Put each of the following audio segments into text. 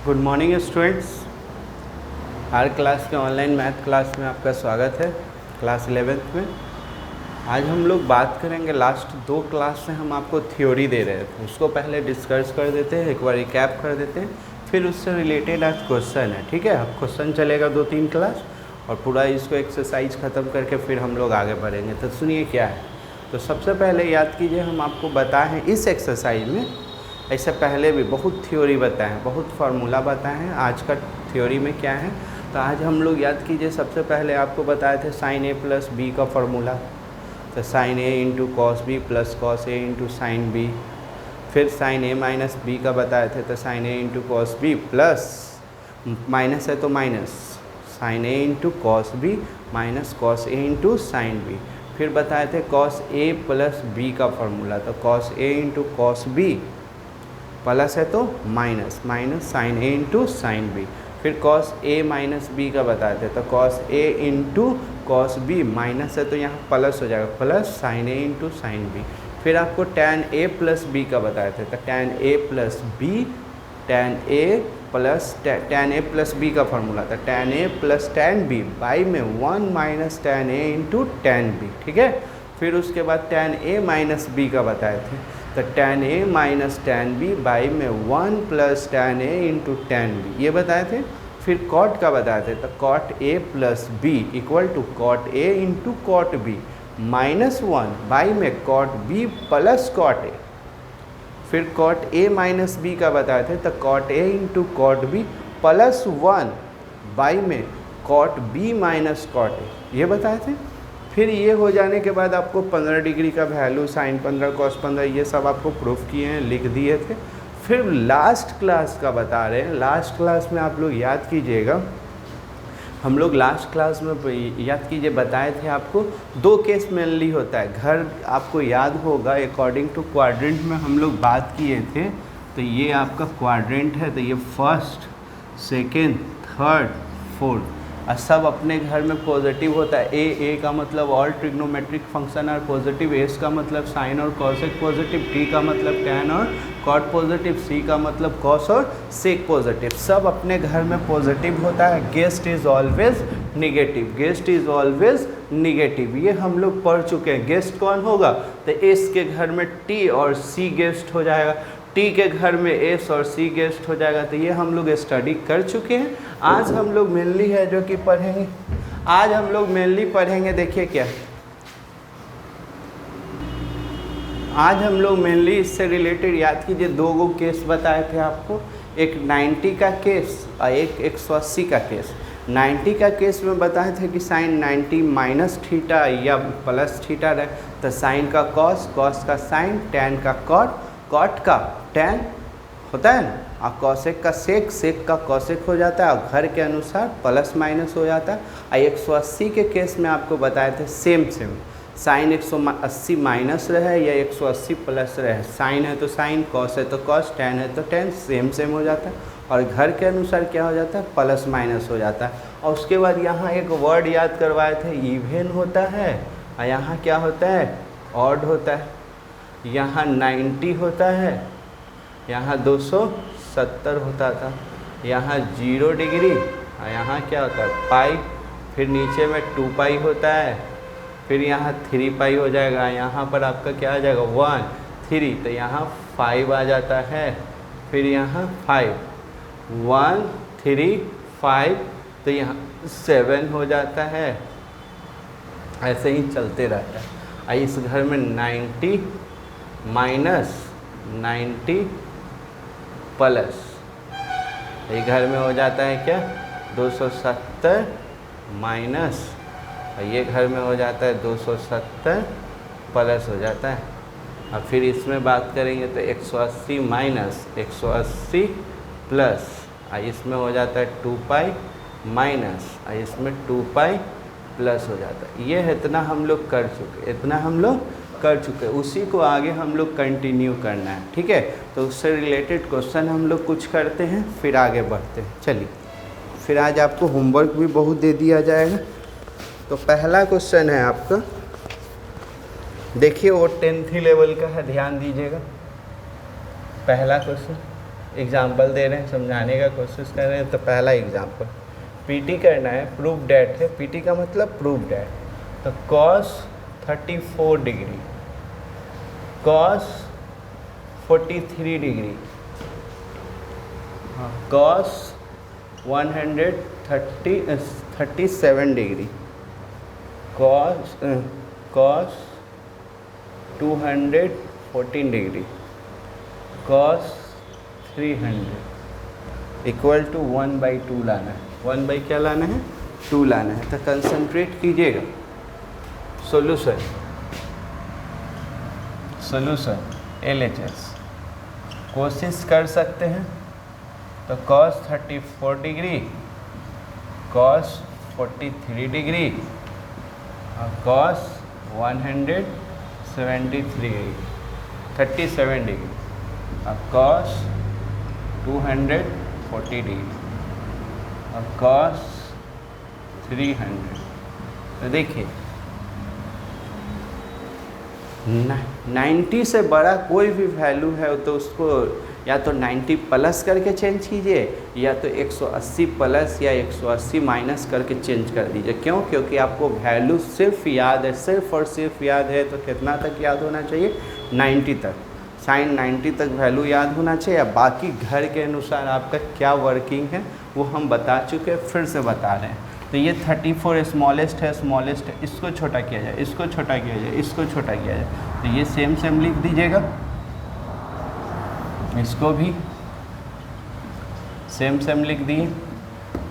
Good morning students. हर class के online math class में आपका स्वागत है। क्लास 11th में आज हम लोग बात करेंगे। लास्ट 2 क्लास से हम आपको थ्योरी दे रहे थे, उसको पहले डिस्कस कर देते हैं, एक बार रिकैप कर देते हैं, फिर उससे रिलेटेड आज क्वेश्चन है। ठीक है, अब क्वेश्चन चलेगा 2-3 क्लास और पूरा इसको एक्सरसाइज ख़त्म करके फिर हम लोग आगे बढ़ेंगे। तो सुनिए क्या है। तो सबसे पहले याद कीजिए, हम आपको बताए हैं इस एक्सरसाइज में, ऐसे पहले भी बहुत थ्योरी बताए हैं, बहुत फार्मूला बताए हैं। आज का थ्योरी में क्या है, तो आज हम लोग याद कीजिए, सबसे पहले आपको बताए थे साइन ए प्लस बी का फार्मूला। तो sine A into cos B plus cos A into sine B. फिर साइन ए माइनस बी का बताए थे, तो sine A into cos B plus, minus है तो minus, sine A into cos B minus cos A into sine B. फिर बताए थे कॉस ए प्लस बी का फार्मूला, तो cos A into cos B plus है तो minus, minus sine A into sine B. फिर कॉस ए माइनस बी का बताए थे, तो cos A into cos B, minus है तो यहाँ प्लस हो जाएगा, plus sign A into sine B. फिर आपको टैन ए प्लस बी का बताए थे, तो tan A plus B, tan A plus B का फार्मूला था tan A plus tan B, by में 1 minus tan A into tan B. ठीक है, फिर उसके बाद टैन ए माइनस बी का बताए थे, तो tan A minus tan B by में 1 plus tan A into tan B, ये बताए थे। फिर कॉट का बताए थे, तो cot A plus B equal to cot A into cot B minus 1 by में cot B plus cot A. फिर कॉट ए माइनस बी का बताए थे, तो cot A into cot B plus 1 by में कॉट बी माइनस कॉट ए, ये बताए थे। फिर ये हो जाने के बाद आपको 15 डिग्री का वैल्यू, साइन 15 कॉस 15, ये सब आपको प्रूफ किए हैं, लिख दिए थे। फिर लास्ट क्लास का बता रहे हैं। लास्ट क्लास में आप लोग याद कीजिएगा, हम लोग लास्ट क्लास में याद कीजिए बताए थे आपको 2 केस मेनली होता है। घर आपको याद होगा, अकॉर्डिंग टू क्वाड्रेंट में हम लोग बात किए थे। तो ये आपका क्वाड्रेंट है, तो ये फर्स्ट, सेकेंड, थर्ड, फोर्थ, और सब अपने घर में पॉजिटिव होता है। ए का मतलब ऑल ट्रिग्नोमेट्रिक फंक्शन और पॉजिटिव, एस का मतलब साइन और कॉसेक पॉजिटिव, टी का मतलब टैन और कॉट पॉजिटिव, सी का मतलब कॉस और सेक पॉजिटिव, सब अपने घर में पॉजिटिव होता है। Guest is always negative, guest is always negative, ये हम लोग पढ़ चुके हैं। गेस्ट कौन होगा, तो एस के घर में टी और सी गेस्ट हो जाएगा, टी के घर में एस और सी गेस्ट हो जाएगा। तो ये हम लोग स्टडी कर चुके हैं। आज हम लोग मेनली है जो कि पढ़ेंगे, आज हम लोग मेनली पढ़ेंगे, देखिए क्या, आज हम लोग मेनली इससे रिलेटेड याद कीजिए 2 केस बताए थे आपको, एक 90 का केस और एक 180 का केस। 90 का केस में बताए थे कि साइन 90 माइनस थीटा या प्लस थीटा रहे, तो साइन का कॉस, कॉस का साइन, टैन का कॉट, कॉट का टैन होता है ना, और कॉसेक का सेक, सेक का कॉसेक हो जाता है, और घर के अनुसार प्लस माइनस हो जाता है। और 180 के केस में आपको बताए थे सेम, साइन 180 माइनस रहे या 180 प्लस रहे, साइन है तो साइन, कॉस है तो कॉस, टैन है तो टैन, सेम हो जाता है। और घर के अनुसार क्या हो जाता है, प्लस माइनस हो जाता है। और उसके बाद यहाँ एक वर्ड याद करवाए थे, इवन होता है, और यहाँ क्या होता है, ऑड होता है। यहाँ 90 होता है, यहाँ 270 होता था, यहाँ 0 डिग्री, और यहाँ क्या होता है, पाई, फिर नीचे में 2 पाई होता है, फिर यहाँ 3 पाई हो जाएगा, यहाँ पर आपका क्या आ जाएगा 1 3, तो यहाँ 5 आ जाता है, फिर यहाँ 5 1 3 5, तो यहाँ 7 हो जाता है। ऐसे ही चलते रहता है। इस घर में 90 माइनस 90 प्लस, ये घर में हो जाता है क्या 270 माइनस, ये घर में हो जाता है 270 प्लस हो जाता है। और फिर इसमें बात करेंगे तो 180 माइनस 180 प्लस, इसमें हो जाता है 2 पाई माइनस, इसमें 2 पाई प्लस हो जाता है। ये इतना हम लोग कर चुके, इतना हम लोग कर चुके, उसी को आगे हम लोग कंटिन्यू करना है। ठीक है, तो उससे रिलेटेड क्वेश्चन हम लोग कुछ करते हैं, फिर आगे बढ़ते हैं। चलिए, फिर आज आपको होमवर्क भी बहुत दे दिया जाएगा। तो पहला क्वेश्चन है आपका, देखिए वो 10th लेवल का है, ध्यान दीजिएगा। पहला क्वेश्चन एग्जाम्पल दे रहे हैं, समझाने का कोशिश कर रहे हैं। तो पहला एग्जाम्पल पीटी करना है, प्रूव डैट है, पीटी का मतलब प्रूव डैट। तो cos 34 degree, cos 43 degree, cos 137 degree, cos 214 degree, cos 300 equal to 1/2 लाना है। 1 क्या लाना है? 2 लाना है। तो कंसंट्रेट कीजिएगा। सोल्यूशन LHS कोशिश कर सकते हैं। तो cos 34 डिग्री, cos 43 डिग्री और cos 37 डिग्री और cos 240 डिग्री और cos 300। तो देखिए 90 से बड़ा कोई भी वैल्यू है तो उसको या तो 90 प्लस करके चेंज कीजिए या तो 180 प्लस या 180 माइनस करके चेंज कर दीजिए। क्यों? क्योंकि आपको वैल्यू सिर्फ याद है, सिर्फ और सिर्फ याद है। तो कितना तक याद होना चाहिए? 90 तक। साइन 90 तक वैल्यू याद होना चाहिए। बाकी घर के अनुसार आपका क्या वर्किंग है वो हम बता चुके हैं, फिर से बता रहे हैं। तो ये 34 स्मॉलेस्ट है, इसको छोटा किया जाए, इसको छोटा किया जाए, इसको छोटा किया जाए। तो ये सेम लिख दीजिएगा, इसको भी सेम लिख दिए,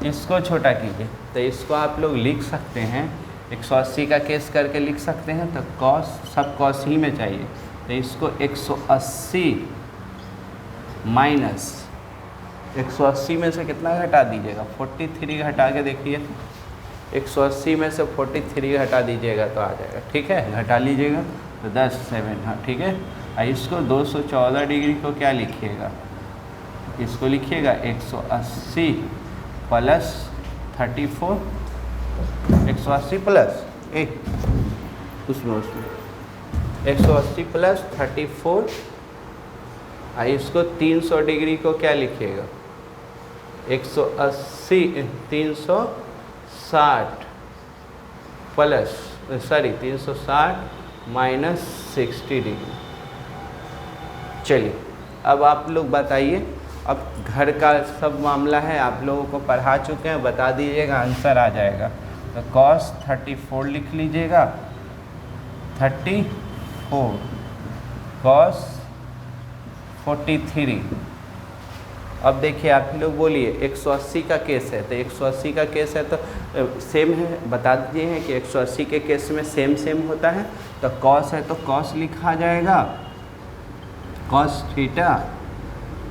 इसको छोटा कीजिए। तो इसको आप लोग लिख सकते हैं 180 का केस करके लिख सकते हैं। तो कॉस सब कॉस ही में चाहिए। तो इसको 180 माइनस 180 में से कितना घटा दीजिएगा? 43 घटा के देखिए। 180 में से 43 घटा दीजिएगा तो आ जाएगा। ठीक है, घटा लीजिएगा तो 10 7। हाँ ठीक है। और इसको 214 डिग्री को क्या लिखिएगा? इसको लिखिएगा 180 प्लस 34, 180 प्लस उसमें 180 प्लस 34। और इसको 300 डिग्री को क्या लिखिएगा? 180 360 प्लस 360 माइनस 60 डिग्री। चलिए अब आप लोग बताइए। अब घर का सब मामला है, आप लोगों को पढ़ा चुके हैं, बता दीजिएगा, आंसर आ जाएगा। तो cos 34 लिख लीजिएगा, 34 cos 43। अब देखिए आप लोग बोलिए 180 का केस है। तो 180 का केस है तो सेम है, बता दिए हैं कि 180 के केस में सेम होता है। तो cos है तो cos लिखा जाएगा, cos थीटा।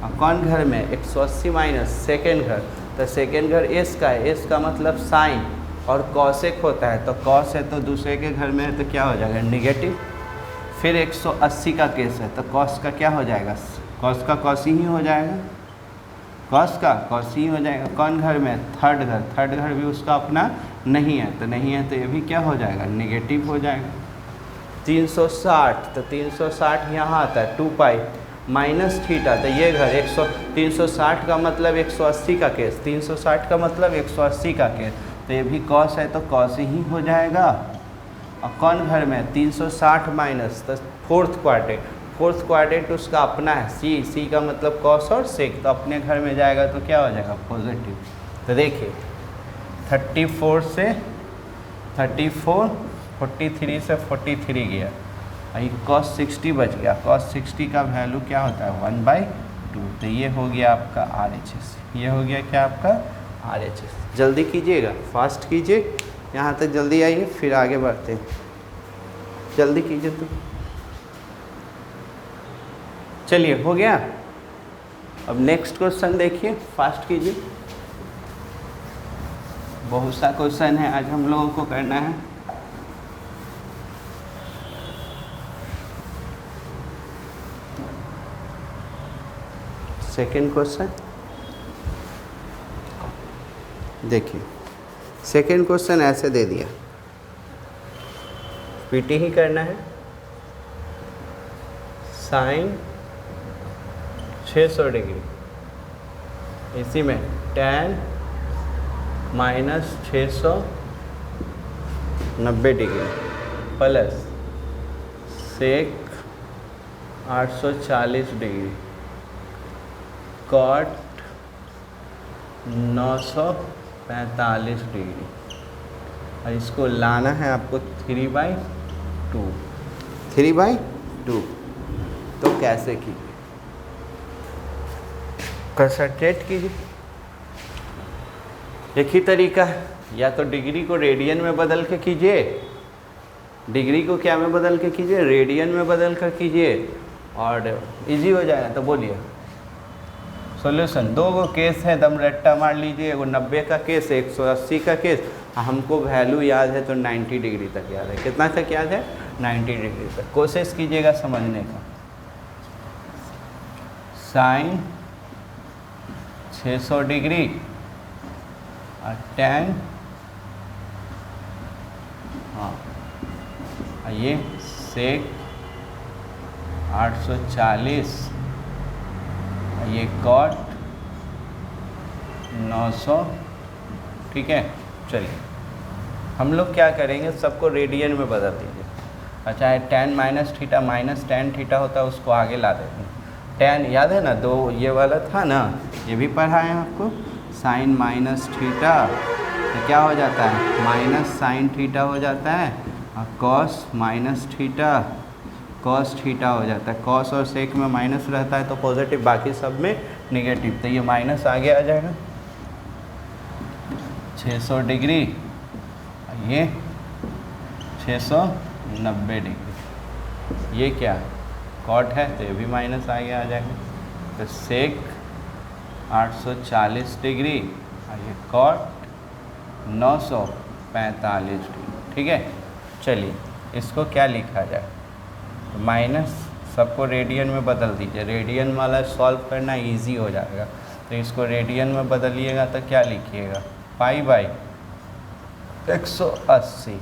और कौन घर में? 180 माइनस सेकेंड घर। तो सेकेंड घर एस का है, एस का मतलब साइन और कॉसेक होता है। तो कॉस है तो दूसरे के घर में है तो क्या हो जाएगा? निगेटिव। फिर 180 का केस है तो कॉस का क्या हो जाएगा? कॉस का कॉस ही हो जाएगा, कॉस का कॉस ही हो जाएगा। कौन घर में? थर्ड घर। थर्ड घर भी उसका अपना नहीं है तो नहीं है तो ये भी क्या हो जाएगा? निगेटिव हो जाएगा। 360 तो 360 यहाँ आता है 2 पाई माइनस थीटा। तो ये घर 360 का मतलब 180 का केस, 360 का मतलब 180 का केस। तो ये भी कॉस है तो कॉस ही हो जाएगा। और कौन घर में? 360 माइनस तो फोर्थ क्वाड्रेंट उसका अपना है, सी का मतलब कॉस और सेक। तो अपने घर में जाएगा तो क्या हो जाएगा? पॉजिटिव। तो देखिए 34 से 34, 43 से 43 गया और cos 60 बच गया। cos 60 का वैल्यू क्या होता है? 1/2। तो ये हो गया आपका RHS। ये हो गया क्या आपका? RHS। जल्दी कीजिएगा, फास्ट कीजिए, यहाँ तक जल्दी आइए फिर आगे बढ़ते हैं। जल्दी कीजिए तो। चलिए हो गया। अब नेक्स्ट क्वेश्चन देखिए, फास्ट कीजिए। बहुत सा क्वेश्चन है आज हम लोगों को करना है। सेकेंड क्वेश्चन देखिए। सेकेंड क्वेश्चन ऐसे दे दिया, पीटी ही करना है। साइन 600 डिग्री इसी में tan -690 degree plus sec 840 degree cot 945 degree, और इसको लाना है आपको 3/2। 3/2 तो कैसे कीजिए, कंसंट्रेट कीजिए। एक ही तरीका है, या तो डिग्री को रेडियन में बदल के कीजिए, डिग्री को क्या में बदल के कीजिए, रेडियन में बदल कर कीजिए, और इजी हो जाएगा। तो बोलिए सॉल्यूशन। दो गो केस है, दम रट्टा मार लीजिए, एगो 90 का केस, 180 का केस। हमको वैल्यू याद है तो 90 डिग्री तक याद है। कितना तक याद है? 90 डिग्री तक। कोशिश कीजिएगा समझने का। साइन 600 डिग्री और tan, हाँ ये सेक 840, ये कॉट 900। ठीक है, चलिए हम लोग क्या करेंगे, सबको रेडियन में बदल दीजिए। अच्छा है tan -θ -tan होता है, उसको आगे ला देते हैं। tan याद है ना, दो ये वाला था ना, ये भी पढ़ाए हैं आपको। साइन -θ तो क्या हो जाता है, -sin θ हो जाता है, और cos -θ cos θ हो जाता है। cos और सेक में माइनस रहता है तो पॉजिटिव, बाकी सब में नेगेटिव, तो ये माइनस आगे आ जाएगा। 600 डिग्री, ये 690 डिग्री, ये क्या है, कॉट है तो ये भी माइनस आगे आ जाएगा। तो सेक 840 डिग्री और ये कॉट 945 डिग्री। ठीक है, चलिए इसको क्या लिखा जाए, तो माइनस सबको रेडियन में बदल दीजिए। रेडियन वाला सॉल्व करना इजी हो जाएगा, तो इसको रेडियन में बदलिएगा तो क्या लिखिएगा, π/180।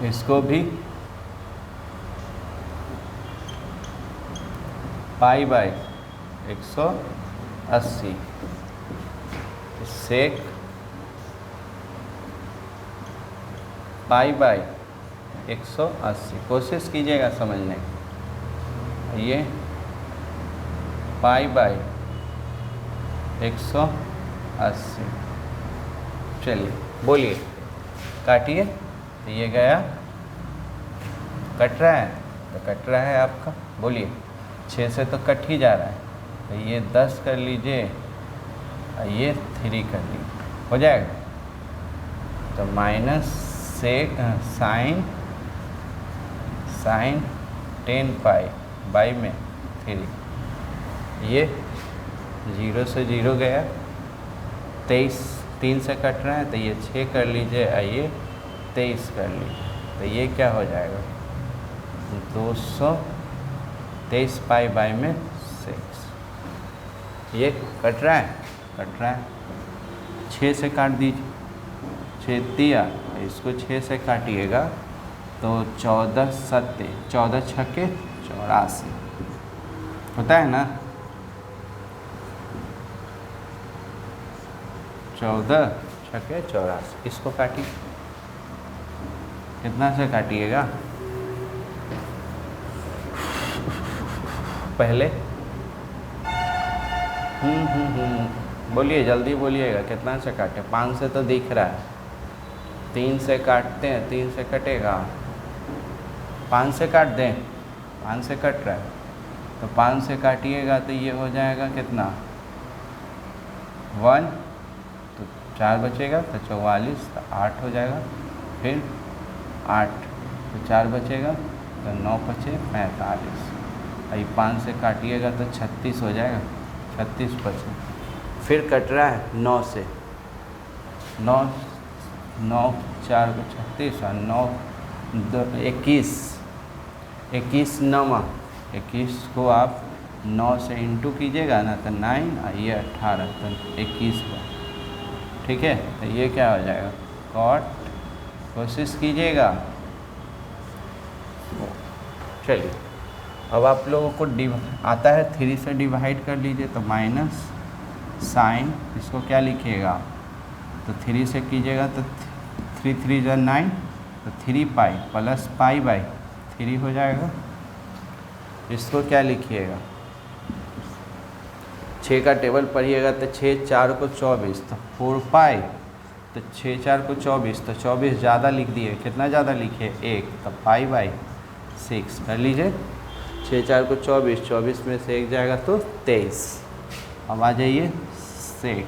इसको भी π/180। सेक π/180। कोशिश कीजिएगा समझने की। ये π/180। चलिए बोलिए, काटिए। तो ये गया, कट रहा है तो कट रहा है आपका, बोलिए। 6 से तो कट ही जा रहा है, तो ये 10 कर लीजिए और ये 3 कर लीजिए, हो जाएगा। तो माइनस सेक साइन 10π/3, ये 0 से 0 गया, 23 3 से कट रहा है तो ये 6 कर लीजिए, आइए 23 कर लीजिए, तो ये क्या हो जाएगा, 223π/6। ये कट रहा है, कट रहा है। 6 से काट दीजिए, 6 दिया, इसको 6 से काटिएगा तो 14 7 14 छक्के 84 होता है ना। 14 छक्के 84, इसको काटिए। कितना से काटिएगा, पहले बोलिए, जल्दी बोलिएगा, कितना से काटे। 5 से तो दिख रहा है, 3 से काटते हैं, 3 से कटेगा, 5 से काट दें, 5 से कट रहा है तो 5 से काटिएगा तो ये हो जाएगा कितना, 1, तो 4 बचेगा तो 44, तो 8 हो जाएगा, फिर 8 तो 4 बचेगा तो 9 बचे 45, अभी 5 से काटिएगा तो 36 हो जाएगा, 36 बचे। फिर कट रहा है 9 से, 9 4 को 36 और 9 21, 21 9, 21 को आप 9 से इंटू कीजिएगा ना तो 9, और ये 18 तो 21 को। ठीक है, तो ये क्या हो जाएगा, कॉट, कोशिश कीजिएगा। चलिए अब आप लोगों को आता है 3 से डिवाइड कर लीजिए, तो माइनस साइन, इसको क्या लिखिएगा, तो 3 से कीजिएगा तो 3 3 जा 9, तो 3 पाई प्लस पाई बाई 3 हो जाएगा। इसको क्या लिखिएगा, 6 का टेबल पढ़िएगा तो 6 4 को 24, तो 4 पाई, तो 6 4 को 24, तो 24 ज़्यादा लिख दिए, कितना ज़्यादा लिखे 1, तो पाई बाई 6 कर लीजिए। 6 4 को 24, 24 में से 1 जाएगा तो 23। अब आ जाइए सेक,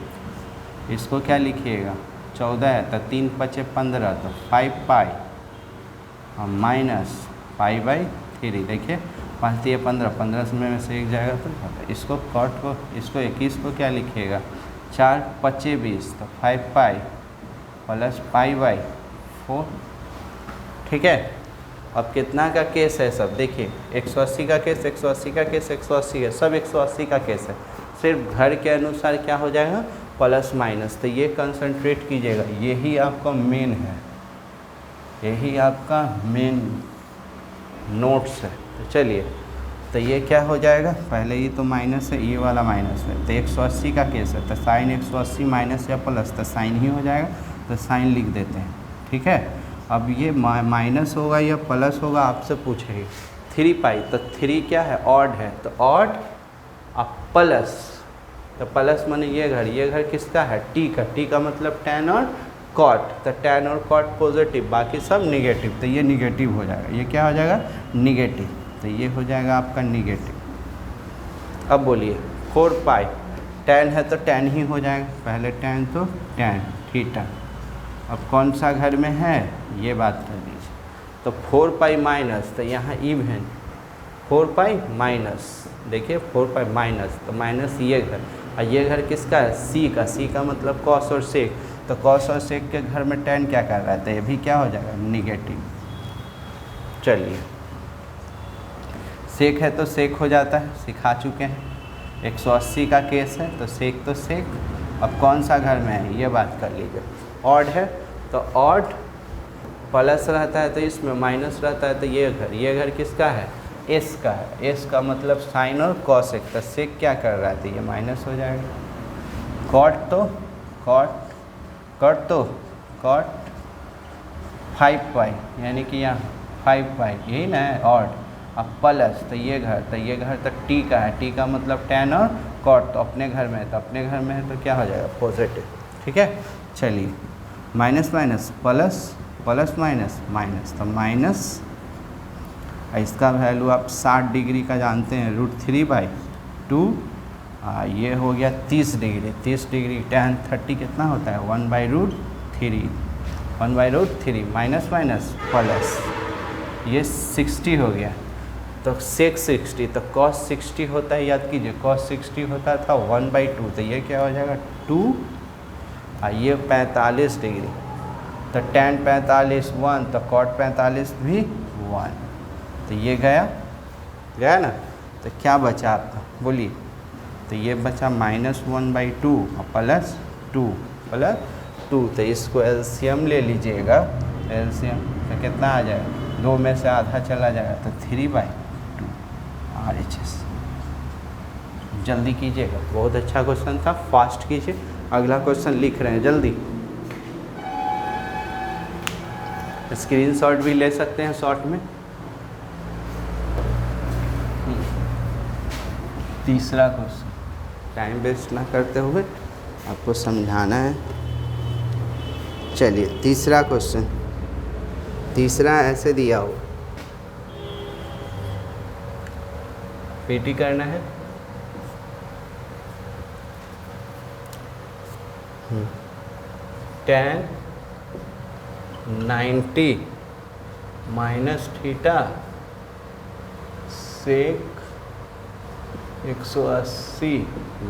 इसको क्या लिखिएगा, 14 है तो 3 5 15, तो 5 पाई माइनस पाई बाई 3, देखिए 5 3 15, 15 में से 1 जाएगा तो इसको कॉट को, इसको 21 को क्या लिखिएगा, 4 5 20, तो 5 पाई प्लस पाई बाई 4। ठीक है, अब कितना का केस है सब, देखिए 180 का केस, 180 का केस, 180 है, सब 180 का केस है। सिर्फ घर के अनुसार क्या हो जाएगा, प्लस माइनस, तो ये कंसंट्रेट कीजिएगा, यही आपका मेन है, यही आपका मेन नोट्स है। तो चलिए, तो ये क्या हो जाएगा, पहले ये तो माइनस है, ये वाला माइनस है, तो 180 का केस है, तो साइन 180 माइनस या प्लस, तो साइन ही हो जाएगा, तो साइन लिख देते हैं। ठीक है, अब ये माइनस होगा या प्लस होगा आपसे पूछेगी। 3 पाई, तो 3 क्या है, ऑड है, तो ऑड अब प्लस, तो प्लस माने ये घर किसका है, टी का, टी का मतलब tan और कॉट, तो tan और कॉट पॉजिटिव, बाकी सब निगेटिव, तो ये निगेटिव हो जाएगा, ये क्या हो जाएगा, निगेटिव, तो ये हो जाएगा आपका निगेटिव। अब बोलिए 4 पाई, tan है तो tan ही हो जाएगा, पहले tan तो tan थीटा। अब कौन सा घर में है ये बात कर लीजिए, तो 4 पाई माइनस, तो यहाँ इवन 4 पाई माइनस, देखिए 4 पाई माइनस, तो माइनस ये घर, और ये घर किसका है, सी का, सी का मतलब कॉस और सेक, तो कॉस और सेक के घर में tan क्या कर रहा है, तो ये भी क्या हो जाएगा, निगेटिव। चलिए, सेक है तो सेक हो जाता है, सिखा चुके हैं, 180 का केस है तो सेक तो सेक। अब कौन सा घर में है ये बात कर लीजिए, ऑड है तो ऑड, प्लस रहता है तो इसमें माइनस रहता है, तो ये घर किसका है, एस का है, एस का मतलब साइन और कॉसेक, तो सेक क्या कर रहा है, तो ये माइनस हो जाएगा। कॉट तो कॉट 5 पाई, यानी कि यहाँ 5 पाई, यही ना है ऑड। अब प्लस, तो ये घर तो टी का है, टी का मतलब tan और कॉट, तो अपने घर में है, तो अपने घर में है तो क्या हो जाएगा, पॉजिटिव। ठीक है, चलिए minus minus plus, plus minus minus, तो माइनस, इसका वैल्यू आप 60 डिग्री का जानते हैं, √3/2, ये हो गया 30 डिग्री, 30 डिग्री tan 30 कितना होता है, 1/√3, 1/√3, माइनस माइनस प्लस, ये 60 हो गया, तो सेक 60, तो cos 60 होता है, याद कीजिए cos 60 होता था 1/2, तो ये क्या हो जाएगा 2, ये 45 डिग्री, तो tan 45 1, तो cot 45 भी 1, तो ये गया ना, तो क्या बचा आपका बोलिए, तो ये बचा -1/2 और +2, तो इसको एलसीएम ले लीजिएगा, एलसीएम तो कितना आ जाएगा, 2 में से आधा चला जाएगा, तो 3/2 RHS। जल्दी कीजिएगा, बहुत अच्छा क्वेश्चन था, फास्ट कीजिए। अगला क्वेश्चन लिख रहे हैं, जल्दी स्क्रीनशॉट भी ले सकते हैं शॉर्ट में। तीसरा क्वेश्चन, टाइम वेस्ट ना करते हुए आपको समझाना है। चलिए तीसरा क्वेश्चन, तीसरा ऐसे दिया हो, पीटी करना है। tan 90 minus theta sec 180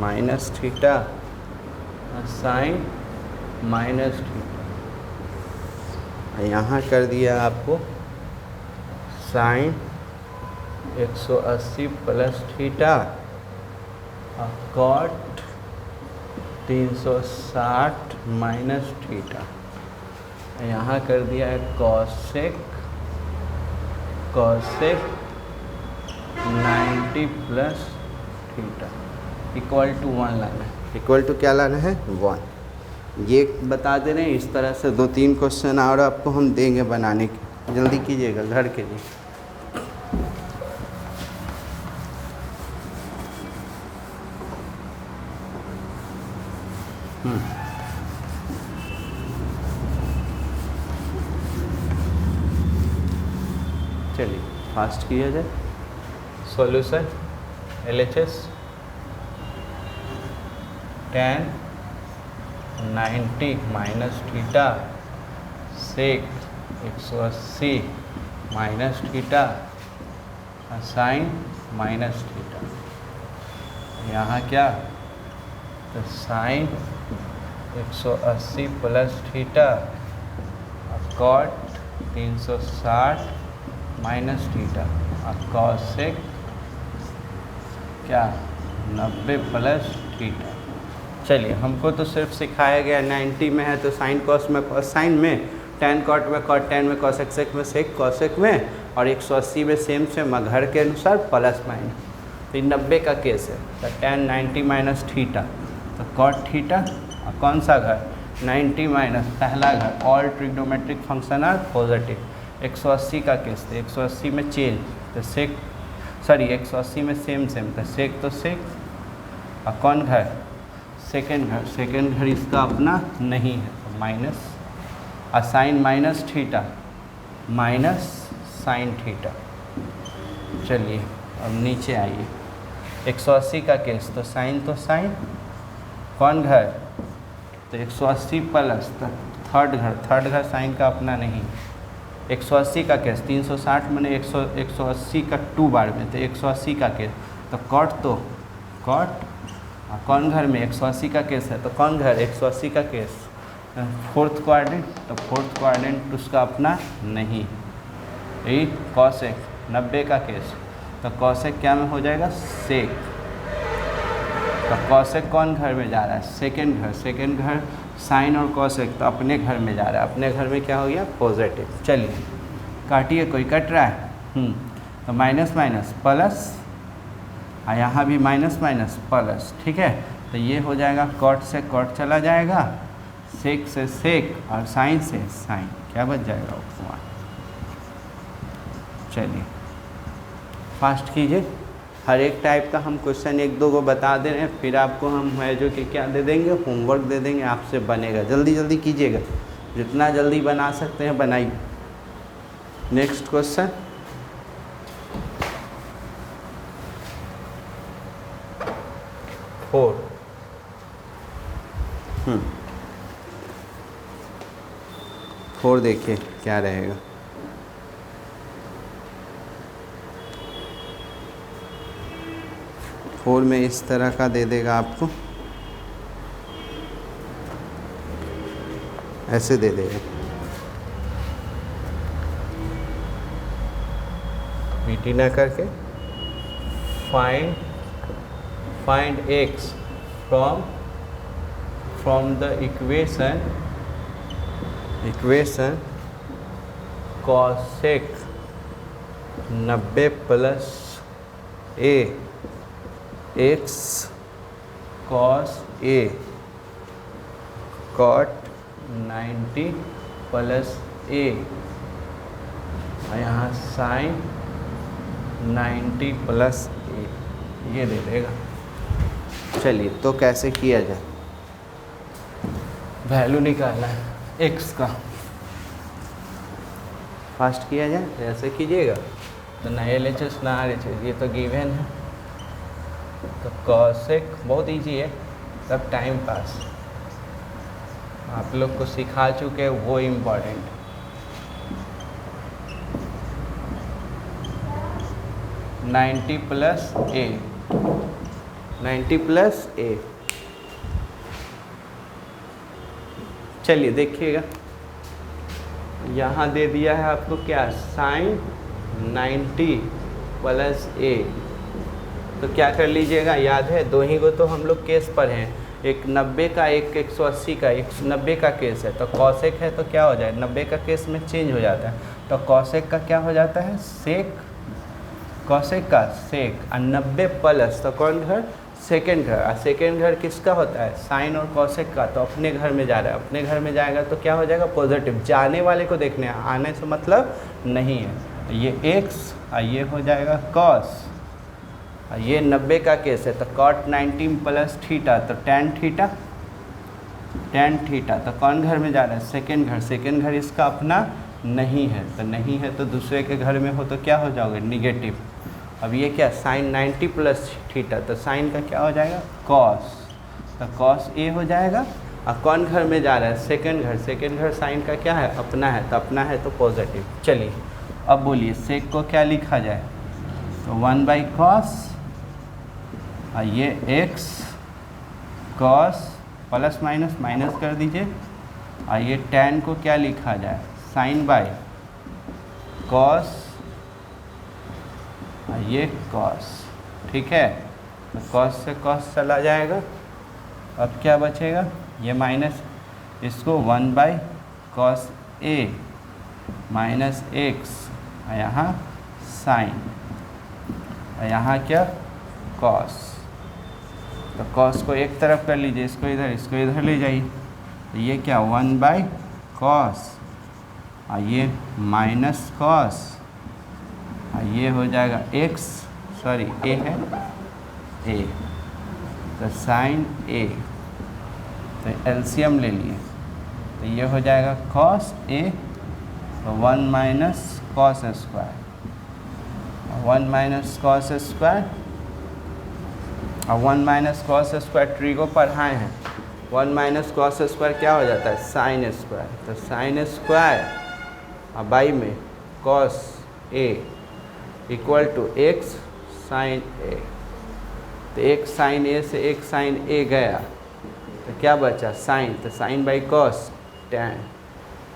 minus theta sine minus theta, यहाँ कर दिया आपको साइन 180 प्लस थीटा और कॉट 360 माइनस थीटा, यहाँ कर दिया है cosec 90 plus theta equal to 1 लाना है। इक्वल टू क्या लाना है? 1। ये बता दे रहे हैं। इस तरह से 2-3 क्वेश्चन और आपको हम देंगे बनाने के, जल्दी कीजिएगा घर के लिए। चलिए फास्ट किया जाए। Solution LHS tan 90 minus theta sec 180 minus theta sine minus theta. यहाँ क्या? तो sine 180 plus theta cot 360 minus theta और कॉसेक क्या 90 प्लस थीटा। चलिए हमको तो सिर्फ सिखाया गया 90 में है तो साइन कॉस में कॉस साइन में, टेन कॉट में कॉट टेन में, कॉसेक सेक में सेक कॉसेक में, और 180 में सेम घर के अनुसार प्लस माइनस। तो 90 का केस है तो tan 90 माइनस थीटा तो कॉट थीटा और कौन सा घर 90 माइनस पहला घर all trigonometric function are positive. 180 का केस थे 180 में चेंज तो सेक 180 में सेम तो सेक तो सेक और कौन घर सेकेंड घर इसका अपना नहीं है तो माइनस और sine minus theta minus sine theta. चलिए अब नीचे आइए 180 का केस तो साइन कौन घर तो 180 प्लस थर्ड घर साइन का अपना नहीं। 180 का केस 360 मैंने 180 का 2 बार में तो 180 का केस तो कॉट और कौन घर में 180 का केस है तो कौन घर 180 का केस फोर्थ क्वाड्रेंट तो फोर्थ क्वाड्रेंट उसका अपना नहीं। यही कॉसेक 90 का केस तो कॉसेक क्या में हो जाएगा सेक। तो कॉसेक कौन घर में जा रहा है सेकेंड घर साइन और कॉसेक तो अपने घर में जा रहा है, अपने घर में क्या हो गया पॉजिटिव। चलिए काटिए, कोई कट रहा है तो माइनस माइनस प्लस और यहाँ भी माइनस माइनस प्लस। ठीक है तो ये हो जाएगा कॉट से कॉट चला जाएगा, सेक से सेक और साइन से साइन, क्या बच जाएगा उपमान। चलिए फास्ट कीजिए। हर एक टाइप का हम क्वेश्चन 1-2 को बता दे रहे हैं, फिर आपको हम है जो कि क्या दे देंगे होमवर्क दे देंगे, आपसे बनेगा। जल्दी जल्दी कीजिएगा, जितना जल्दी बना सकते हैं बनाइए। Next question 4। 4 देखिए क्या रहेगा। फोर में इस तरह का दे देगा आपको, ऐसे दे देगा बीटी ना करके find x from the equation cosec 90 plus a x cos a cot 90 plus a और यहाँ साइन 90 प्लस a ये दे देगा। चलिए तो कैसे किया जाए, वैल्यू निकालना है x का। फास्ट किया जाए तो ऐसे कीजिएगा तो ना LHS ना RHS, ये तो गिवन है। तो कॉसेक बहुत इजी है, सब टाइम पास आप लोग को सिखा चुके हैं, वो इम्पोर्टेंट। नाइन्टी प्लस ए चलिए देखिएगा, यहाँ दे दिया है आपको क्या साइन 90 प्लस ए। तो क्या कर लीजिएगा, याद है दो ही को तो हम लोग केस पर हैं, एक 90 का एक 180 का, 190 का केस है तो कॉसेक है तो क्या हो जाए 90 का केस में चेंज हो जाता है। तो कॉसेक का क्या हो जाता है सेक कॉसेक का सेक, और 90 प्लस तो कौन घर, सेकेंड घर। और सेकेंड घर किसका होता है, साइन और कॉसेक का। तो अपने घर में जा रहा है, अपने घर में जाएगा तो क्या हो जाएगा, पॉजिटिव। जाने वाले को देखने, आने से मतलब नहीं है। ये एक्स और ये हो जाएगा कॉस, और ये 90 का केस है तो कॉट 90 प्लस थीटा, तो टेन थीटा, टेन थीटा। तो कौन घर में जा रहा है, सेकेंड घर। सेकेंड घर इसका अपना नहीं है, तो नहीं है तो दूसरे के घर में हो तो क्या हो जाओगे, निगेटिव। अब ये क्या, साइन 90 प्लस थीटा, तो साइन का क्या हो जाएगा, कॉस, तो कॉस ए हो जाएगा। और कौन घर में जा रहा है, सेकेंड घर। सेकेंड घर साइन का क्या है, अपना है, तो अपना है तो पॉजिटिव। चलिए अब बोलिए सेक को क्या लिखा जाए, तो 1/cos, और ये x cos plus minus minus कर दीजिए, और ये tan को क्या लिखा जाए, साइन बाय कॉस, और ये कॉस, ठीक है। तो कॉस से कॉस चला जाएगा, अब क्या बचेगा, ये माइनस, इसको 1/cos A माइनस एक्स, और यहाँ साइन, और यहाँ क्या, कॉस। तो कॉस को एक तरफ कर लीजिए, इसको इधर ले जाइए, तो ये क्या, 1/cos, और ये माइनस कॉस, और ये हो जाएगा एक्स, सॉरी ए है, ए, तो साइन ए, तो एलसीएम ले लिए, तो ये हो जाएगा cos ए, तो 1 minus cos square, 1 minus cos square, और 1 माइनस कॉस स्क्वायर ट्री को पढ़ाए हैं। 1 माइनस कॉस स्क्वायर क्या हो जाता है, साइन स्क्वायर, तो साइन स्क्वायर और बाई में cos A equal to X sine A, तो एक साइन ए से एक साइन ए गया, तो क्या बचा, साइन, तो साइन बाई कॉस टैन,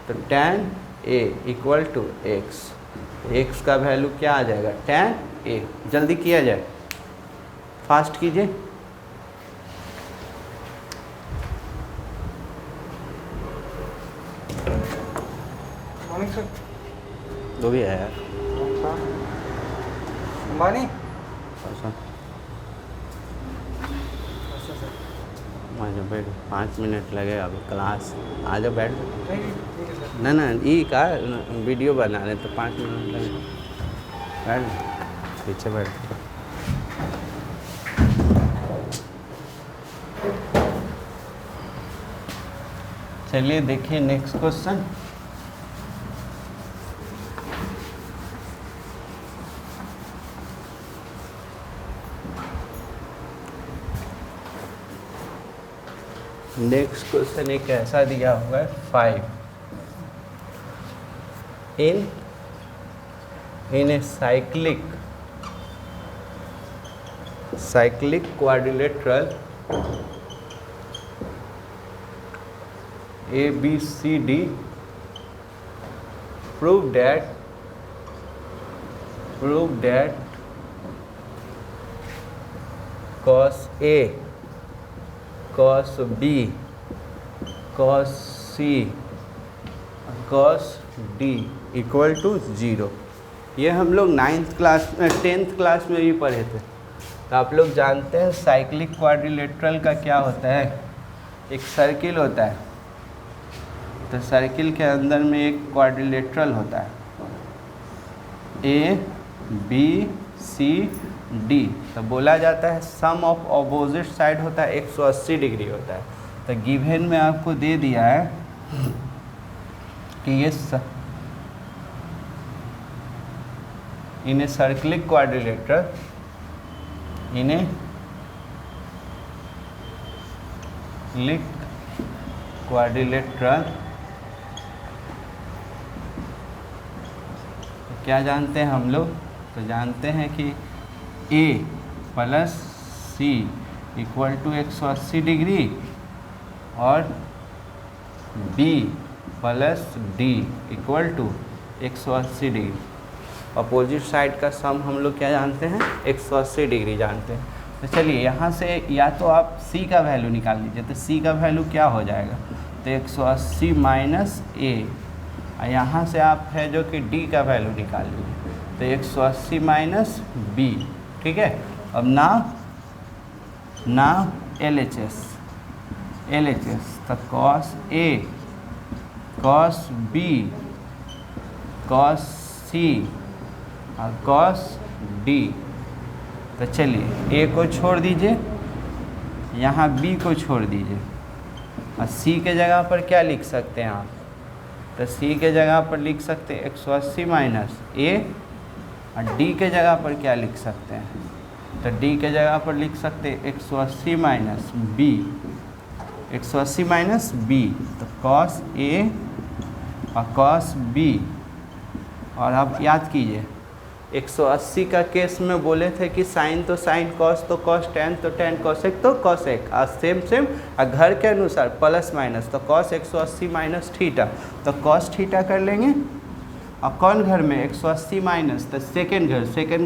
तो tan A equal to x, x का वैल्यू क्या आ जाएगा, टैन ए। जल्दी किया जाए, फास्ट कीजिए। Morning sir. दो भी है यार, अंबानी। अच्छा बैठ, 5 मिनट लगेगा अभी क्लास, आ जाओ बैठ। ठीक है सर। ना ना ई का वीडियो बना रहे तो 5 मिनट लगेगा, बैठ पीछे बैठ। चलिए देखिए नेक्स्ट क्वेश्चन। नेक्स्ट क्वेश्चन एक ऐसा दिया हुआ है 5 in a cyclic quadrilateral ABCD, prove that cos A, cos B, cos C, cos D equal to 0। ये हम लोग 9th क्लास में 10th क्लास में भी पढ़े थे। तो आप लोग जानते हैं साइक्लिक क्वाड्रिलेटरल का क्या होता है, एक सर्किल होता है, तो सर्किल के अंदर में एक क्वाड्रिलेटरल होता है, ए बी सी डी, तो बोला जाता है सम ऑफ अपोजिट साइड होता है 180 डिग्री होता है। तो गिवन में आपको दे दिया है कि ये इन ए सर्किलिक क्वाड्रिलेटरल, इन ए क्वाड्रिलेटरल क्या जानते हैं हम लोग, तो जानते हैं कि A plus C equal to 180 degree और B plus D equal to 180 degree. Opposite side का सम हम लोग क्या जानते हैं, 180 डिग्री जानते हैं। तो चलिए यहाँ से या तो आप C का वैल्यू निकाल लीजिए, तो C का वैल्यू क्या हो जाएगा, तो 180 माइनस A, और यहाँ से आप है जो कि D का वैल्यू निकाल लीजिए, तो 180 माइनस बी। ठीक है, अब ना LHS तो कॉस ए, कॉस बी, कॉस सी और कॉस डी। तो चलिए ए को छोड़ दीजिए, यहाँ बी को छोड़ दीजिए और सी के जगह पर क्या लिख सकते हैं आप? तो सी के जगह पर लिख सकते हैं 180 माइनस ए और डी के जगह पर क्या लिख सकते हैं? तो डी के जगह पर लिख सकते हैं 180 माइनस बी, 180 माइनस बी। तो कॉस ए और कॉस बी। और अब याद कीजिए 180 का केस में बोले थे कि साइन तो साइन, कॉस तो कॉस, टेन तो टेन, कॉसेक तो कॉसेक। और सेम और घर के अनुसार प्लस माइनस, तो कॉस 180 माइनस थीटा, तो कॉस थीटा कर लेंगे। और कौन घर में 180 माइनस, तो सेकेंड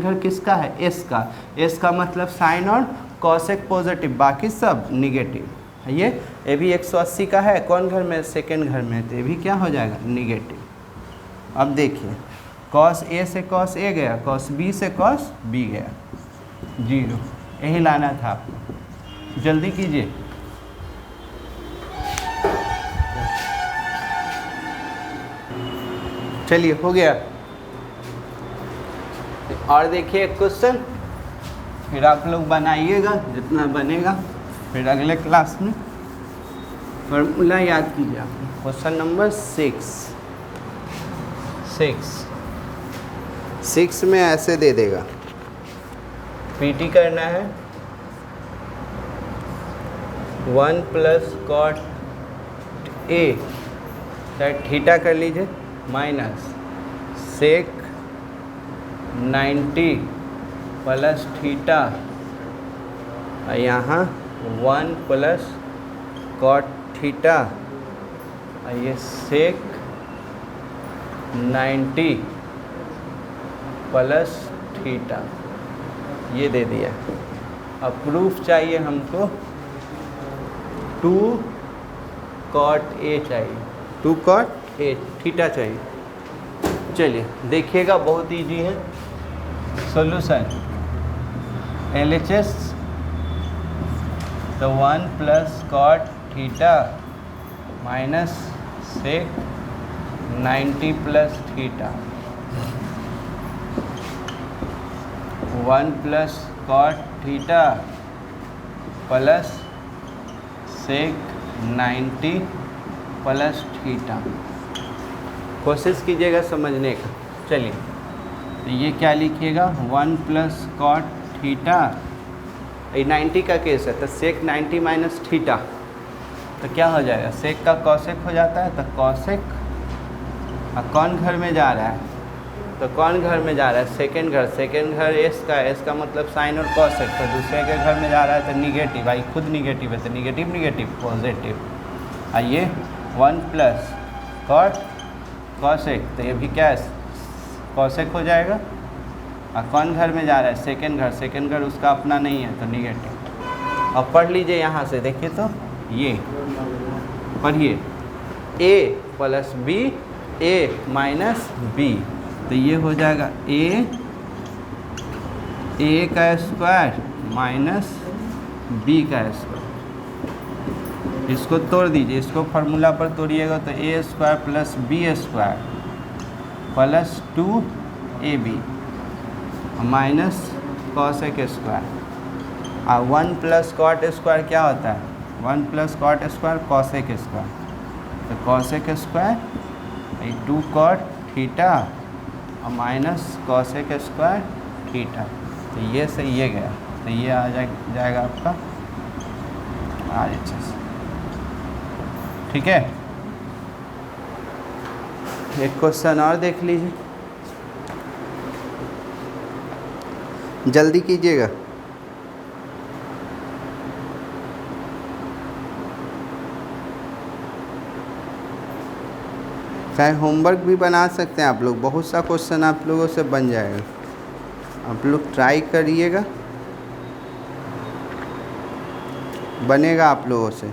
घर किसका है? एस का। एस का मतलब साइन और कॉसेक पॉजिटिव, बाकी सब निगेटिव। ये भी 180 का है, कौन घर में? सेकेंड घर में, तो ये भी क्या हो जाएगा? निगेटिव। अब देखिए कॉस ए से कॉस ए गया, कॉस बी से कॉस बी गया, 0। यही लाना था आपको, जल्दी कीजिए। चलिए हो गया। और देखिए क्वेश्चन, फिर आप लोग बनाइएगा जितना बनेगा, फिर अगले क्लास में फॉर्मूला याद कीजिए आप। क्वेश्चन नंबर 6 में ऐसे दे देगा, पीटी करना है 1 प्लस कॉट ए, चाहे थीटा कर लीजिए, माइनस सेक 90 प्लस थीटा, और यहाँ 1 प्लस कॉट थीटा, और ये सेक 90 प्लस थीटा, ये दे दिया। अब प्रूफ चाहिए हमको 2 कॉट ए चाहिए, 2 कॉट ए थीटा चाहिए। चलिए देखिएगा, बहुत इजी है। सॉल्यूशन LHS, तो 1 plus cot theta minus sec 90 plus theta, 1 plus cot theta plus sec 90 plus theta. कोशिश कीजिएगा समझने का। चलिए तो ये क्या लिखिएगा? 1 प्लस कॉट थीटा, ये 90 का केस है तो सेक 90 माइनस थीटा, तो क्या हो जाएगा? सेक का कॉसेक हो जाता है, तो कॉसेक। और कौन घर में जा रहा है? तो कौन घर में जा रहा है? सेकेंड घर एस का मतलब साइन और कॉसेक। तो दूसरे के घर में जा रहा है तो निगेटिव, भाई खुद निगेटिव है तो निगेटिव पॉजिटिव। आइए 1 प्लस कॉट कॉसेक, तो ये भी क्या है? कॉसेक हो जाएगा। और कौन घर में जा रहा है? सेकेंड घर उसका अपना नहीं है तो निगेटिव। अब पढ़ लीजिए यहाँ से, देखिए तो ये पढ़िए a plus b, a minus b, तो ये हो जाएगा a का स्क्वायर माइनस b का स्क्वायर। इसको तोड़ दीजिए, इसको फार्मूला पर तोड़िएगा तो a square plus b square plus 2ab minus cosec square. और 1 प्लस कॉट स्क्वायर क्या होता है? 1 plus cot square cosec square, तो कॉसेक स्क्वायर 2 कॉट थीटा और माइनस कॉसेक स्क्वायर थीटा, तो ये से ये गया, तो ये आ जाएगा आपका RHS। ठीक है, एक क्वेश्चन और देख लीजिए, जल्दी कीजिएगा। चाहे होमवर्क भी बना सकते हैं आप लोग, बहुत सा क्वेश्चन आप लोगों से बन जाएगा, आप लोग ट्राई करिएगा, बनेगा आप लोगों से।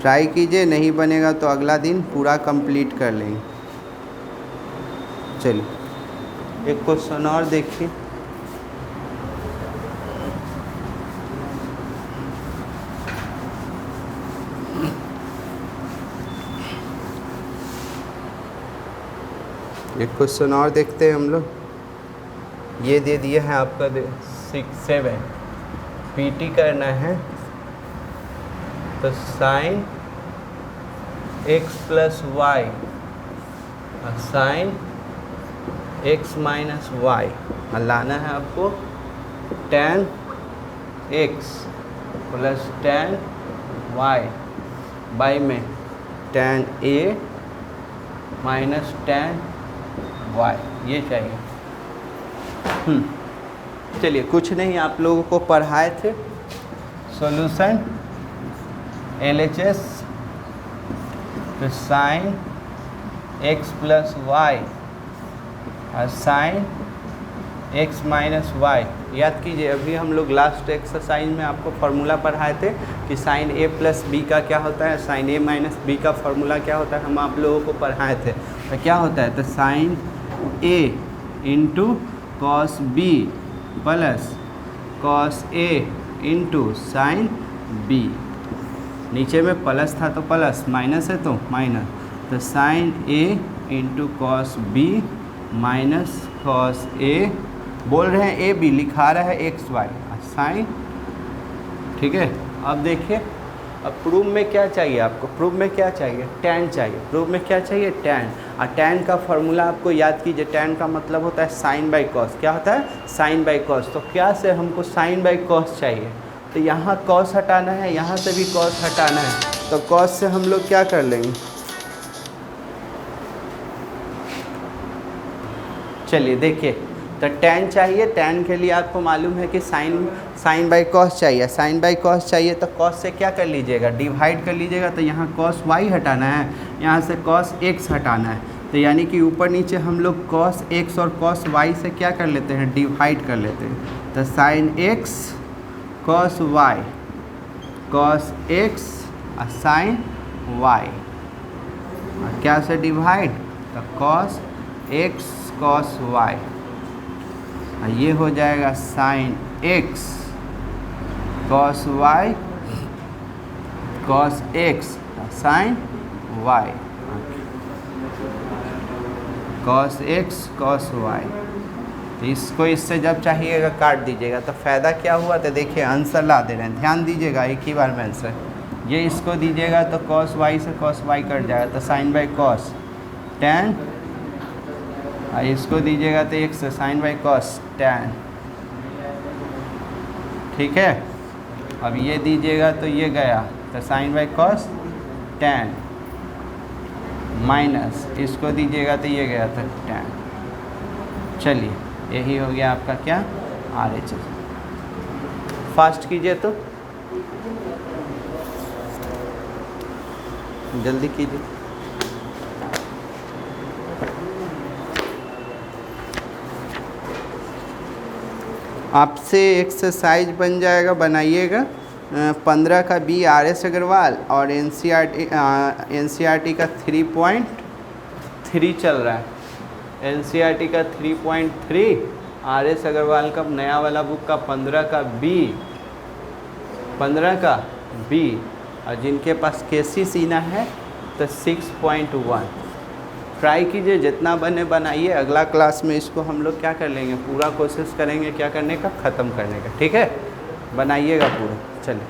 ट्राई कीजिए, नहीं बनेगा तो अगला दिन पूरा कंप्लीट कर लेंगे। चलिए। एक क्वेश्चन और देखिए। एक क्वेश्चन और देखते हैं हम लोग। ये दे दिया है आपका 6-7 पीटी करना है, तो साइन x प्लस वाई और साइन x माइनस वाई और लाना है आपको tan x plus tan y by में tan a minus tan y, ये चाहिए। चलिए, कुछ नहीं, आप लोगों को पढ़ाए थे सॉल्यूशन LHS, तो साइन x प्लस वाई और साइन x माइनस वाई। याद कीजिए, अभी हम लोग लास्ट एक्सरसाइज में आपको फार्मूला पढ़ाए थे कि साइन a प्लस बी का क्या होता है, साइन a माइनस बी का फार्मूला क्या होता है, हम आप लोगों को पढ़ाए थे। तो क्या होता है, तो sine a into cos B plus cos a into sine b। नीचे में प्लस था तो प्लस, माइनस है तो माइनस, तो sine a into cos B minus cos a, बोल रहे हैं ए बी, लिखा रहा है एक्स वाई साइन। ठीक है, अब देखिए, अब प्रूफ में क्या चाहिए आपको, प्रूफ में क्या चाहिए, tan चाहिए। प्रूफ में क्या चाहिए, tan। और tan का फॉर्मूला आपको याद कीजिए, tan का मतलब होता है साइन बाई कॉस। क्या होता है, साइन बाई कॉस। तो क्या से हमको साइन बाई कॉस चाहिए, तो यहाँ कॉस हटाना है, यहाँ से भी कॉस हटाना है, तो कॉस से हम लोग क्या कर लेंगे, चलिए देखिए, तो tan चाहिए। tan के लिए आपको मालूम है कि साइन बाई कॉस चाहिए। साइन बाई कॉस चाहिए तो कॉस से क्या कर लीजिएगा, डिवाइड कर लीजिएगा। तो यहाँ कॉस वाई हटाना है, यहाँ से कॉस एक्स हटाना है, तो यानी कि ऊपर नीचे हम लोग कॉस एक्स और कॉस वाई से क्या कर लेते हैं, डिवाइड कर लेते हैं। तो sine x cos y, cos x और साइन वाई, और क्या से डिवाइड, तो कॉस एक्स कॉस वाई, ये हो जाएगा sine x cos y cos x sine y, cos x cos y. तो इसको इससे जब चाहिएगा काट दीजिएगा। तो फ़ायदा क्या हुआ, तो देखिए आंसर ला दे रहे हैं, ध्यान दीजिएगा एक ही बार में आंसर। ये इसको दीजिएगा तो कॉस वाई से कॉस वाई कट जाएगा, तो साइन बाई कॉस tan, और इसको दीजिएगा तो एक से साइन बाई कॉस tan। ठीक है, अब ये दीजिएगा तो ये गया, तो sine by cos tan minus इसको दीजिएगा तो ये गया था tan। चलिए, यही हो गया आपका क्या, RHS। फास्ट कीजिए तो, जल्दी कीजिए। आपसे एक्सरसाइज बन जाएगा, बनाइएगा 15 का बी RS अग्रवाल और NCERT का 3.3 चल रहा है। NCERT का 3.3, RS अग्रवाल का नया वाला बुक का 15 का बी, और जिनके पास KC सीना है तो 6.1। ट्राई कीजिए, जितना बने बनाइए। अगला क्लास में इसको हम लोग क्या कर लेंगे, पूरा कोशिश करेंगे क्या करने का, ख़त्म करने का। ठीक है, बनाइएगा पूरा। चलिए।